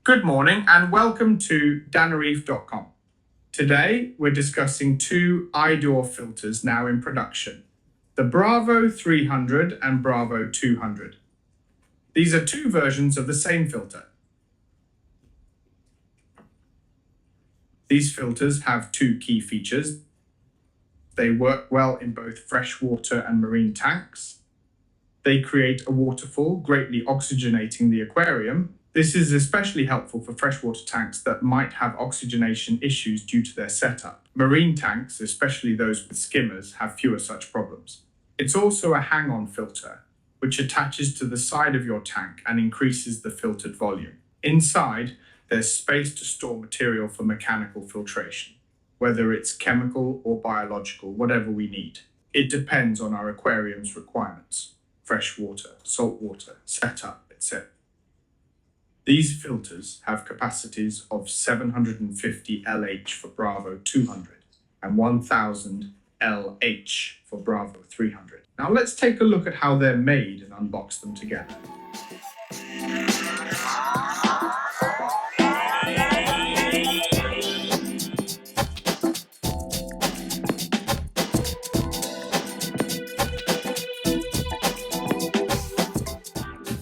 Good morning and welcome to DaniReef.com. Today we're discussing two Hydor filters now in production, the Bravo 300 and Bravo 200. These are two versions of the same filter. These filters have two key features. They work well in both freshwater and marine tanks. They create a waterfall, greatly oxygenating the aquarium. This is especially helpful for freshwater tanks that might have oxygenation issues due to their setup. Marine tanks, especially those with skimmers, have fewer such problems. It's also a hang-on filter, which attaches to the side of your tank and increases the filtered volume. Inside, there's space to store material for mechanical filtration, whether it's chemical or biological, whatever we need. It depends on our aquarium's requirements, freshwater, saltwater, setup, etc. These filters have capacities of 750 LH for Bravo 200 and 1000 LH for Bravo 300. Now let's take a look at how they're made and unbox them together.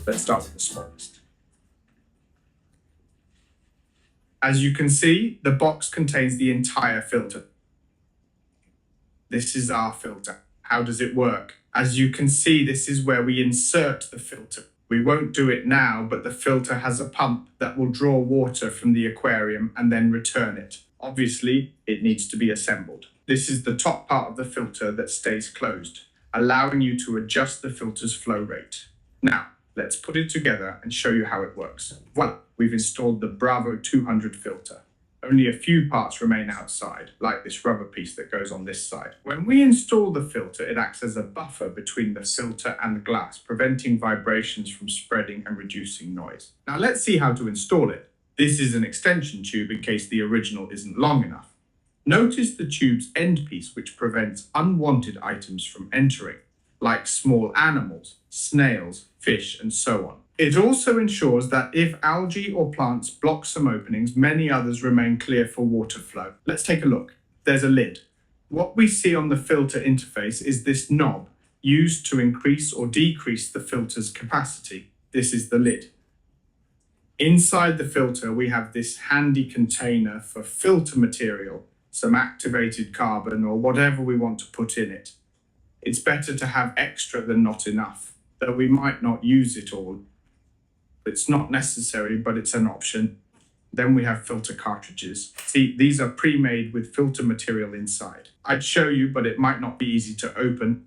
Let's start with the smallest. As you can see, the box contains the entire filter. This is our filter. How does it work? As you can see, this is where we insert the filter. We won't do it now, but the filter has a pump that will draw water from the aquarium and then return it. Obviously, it needs to be assembled. This is the top part of the filter that stays closed, allowing you to adjust the filter's flow rate. Now, let's put it together and show you how it works. Voila, we've installed the Bravo 200 filter. Only a few parts remain outside, like this rubber piece that goes on this side. When we install the filter, it acts as a buffer between the filter and the glass, preventing vibrations from spreading and reducing noise. Now let's see how to install it. This is an extension tube in case the original isn't long enough. Notice the tube's end piece, which prevents unwanted items from entering, like small animals, snails, fish, and so on. It also ensures that if algae or plants block some openings, many others remain clear for water flow. Let's take a look. There's a lid. What we see on the filter interface is this knob used to increase or decrease the filter's capacity. This is the lid. Inside the filter, we have this handy container for filter material, some activated carbon or whatever we want to put in it. It's better to have extra than not enough, though we might not use it all. It's not necessary, but it's an option. Then we have filter cartridges. See, these are pre-made with filter material inside. I'd show you, but it might not be easy to open.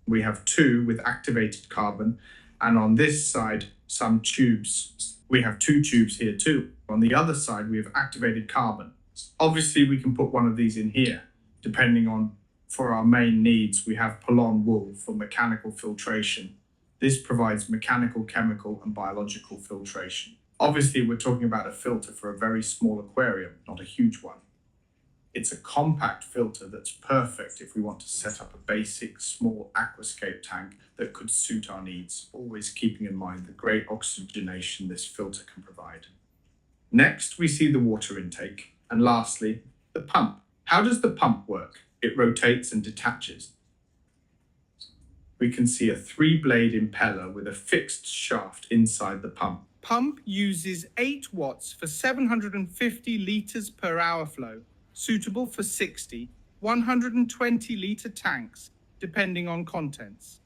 We have two with activated carbon, and on this side, some tubes. We have two tubes here too. On the other side, we have activated carbon. Obviously, we can put one of these in here, depending on. For our main needs, we have Polon wool for mechanical filtration. This provides mechanical, chemical, and biological filtration. Obviously, we're talking about a filter for a very small aquarium, not a huge one. It's a compact filter that's perfect if we want to set up a basic, small aquascape tank that could suit our needs, always keeping in mind the great oxygenation this filter can provide. Next, we see the water intake. And lastly, the pump. How does the pump work? It rotates and detaches. We can see a 3-blade impeller with a fixed shaft inside the pump. Pump uses 8 watts for 750 litres per hour flow, suitable for 60, 120 litre tanks, depending on contents.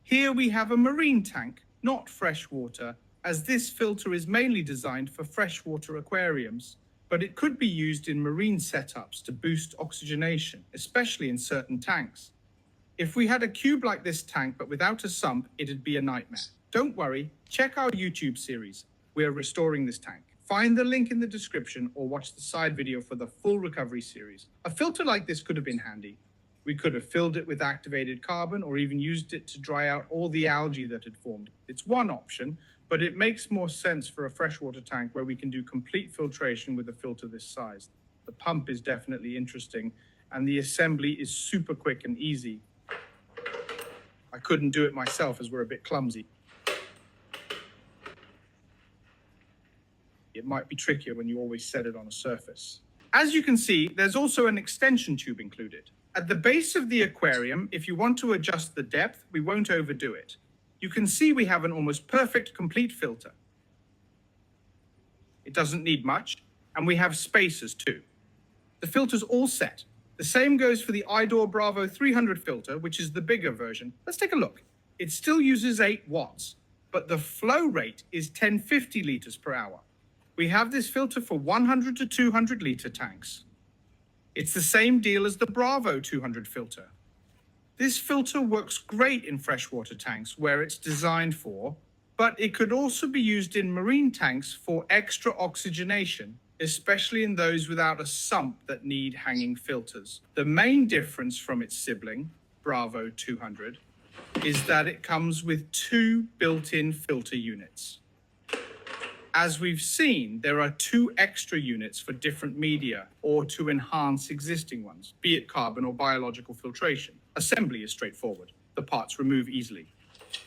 Here we have a marine tank, not freshwater, as this filter is mainly designed for freshwater aquariums, but it could be used in marine setups to boost oxygenation, especially in certain tanks. If we had a cube like this tank but without a sump, it'd be a nightmare. Don't worry, check our YouTube series. We're restoring this tank. Find the link in the description or watch the side video for the full recovery series. A filter like this could have been handy. We could have filled it with activated carbon or even used it to dry out all the algae that had formed. It's one option, but it makes more sense for a freshwater tank where we can do complete filtration with a filter this size. The pump is definitely interesting, and the assembly is super quick and easy. I couldn't do it myself as we're a bit clumsy. It might be trickier when you always set it on a surface. As you can see, there's also an extension tube included. At the base of the aquarium, if you want to adjust the depth, we won't overdo it. You can see we have an almost perfect complete filter. It doesn't need much, and we have spacers too. The filter's all set. The same goes for the Hydor Bravo 300 filter, which is the bigger version. Let's take a look. It still uses 8 watts, but the flow rate is 1050 liters per hour. We have this filter for 100 to 200 liter tanks. It's the same deal as the Bravo 200 filter. This filter works great in freshwater tanks where it's designed for, but it could also be used in marine tanks for extra oxygenation, especially in those without a sump that need hanging filters. The main difference from its sibling, Bravo 200, is that it comes with 2 built-in filter units. As we've seen, there are 2 extra units for different media or to enhance existing ones, be it carbon or biological filtration. Assembly is straightforward. The parts remove easily.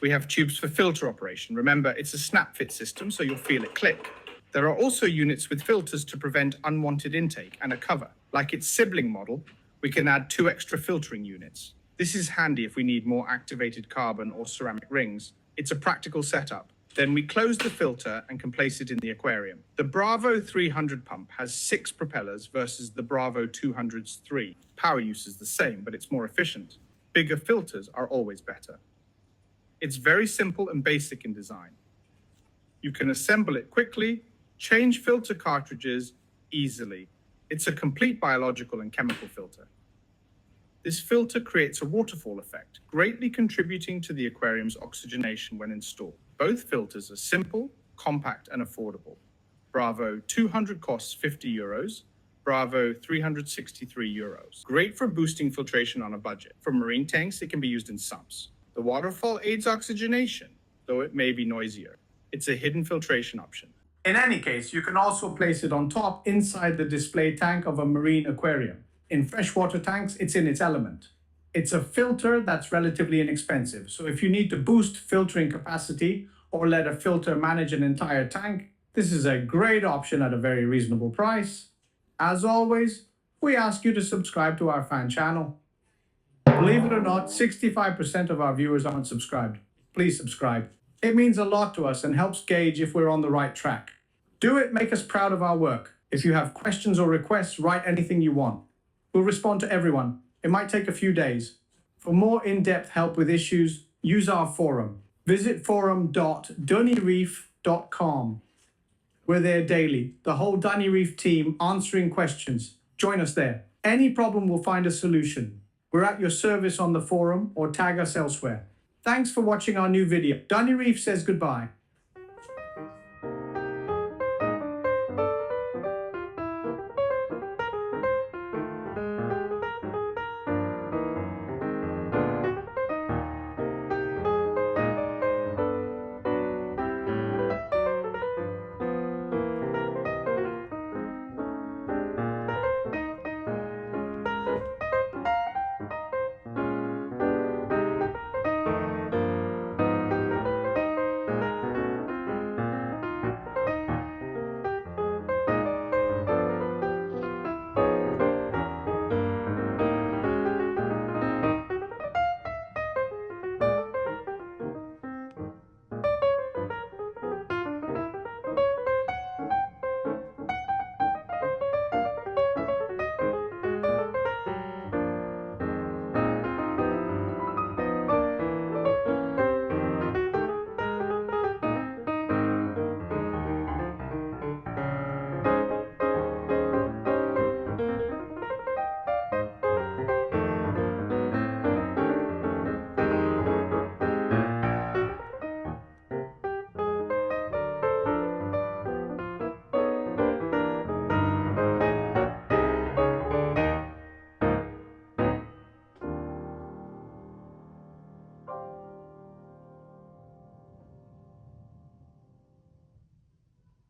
We have tubes for filter operation. Remember, it's a snap-fit system, so you'll feel it click. There are also units with filters to prevent unwanted intake and a cover. Like its sibling model, we can add 2 extra filtering units. This is handy if we need more activated carbon or ceramic rings. It's a practical setup. Then we close the filter and can place it in the aquarium. The Bravo 300 pump has 6 propellers versus the Bravo 200's 3. Power use is the same, but it's more efficient. Bigger filters are always better. It's very simple and basic in design. You can assemble it quickly, change filter cartridges easily. It's a complete biological and chemical filter. This filter creates a waterfall effect, greatly contributing to the aquarium's oxygenation when installed. Both filters are simple, compact, and affordable. Bravo 200 costs €50, Bravo 363 euros. Great for boosting filtration on a budget. For marine tanks, it can be used in sumps. The waterfall aids oxygenation, though it may be noisier. It's a hidden filtration option. In any case, you can also place it on top inside the display tank of a marine aquarium. In freshwater tanks, it's in its element. It's a filter that's relatively inexpensive, so if you need to boost filtering capacity or let a filter manage an entire tank, this is a great option at a very reasonable price. As always, we ask you to subscribe to our fan channel. Believe it or not, 65% of our viewers aren't subscribed. Please subscribe. It means a lot to us and helps gauge if we're on the right track. Do it, make us proud of our work. If you have questions or requests, write anything you want. We'll respond to everyone. It might take a few days. For more in-depth help with issues, use our forum. Visit forum.DaniReef.com. We're there daily, the whole DaniReef team answering questions. Join us there. Any problem will find a solution. We're at your service on the forum or tag us elsewhere. Thanks for watching our new video. DaniReef says goodbye.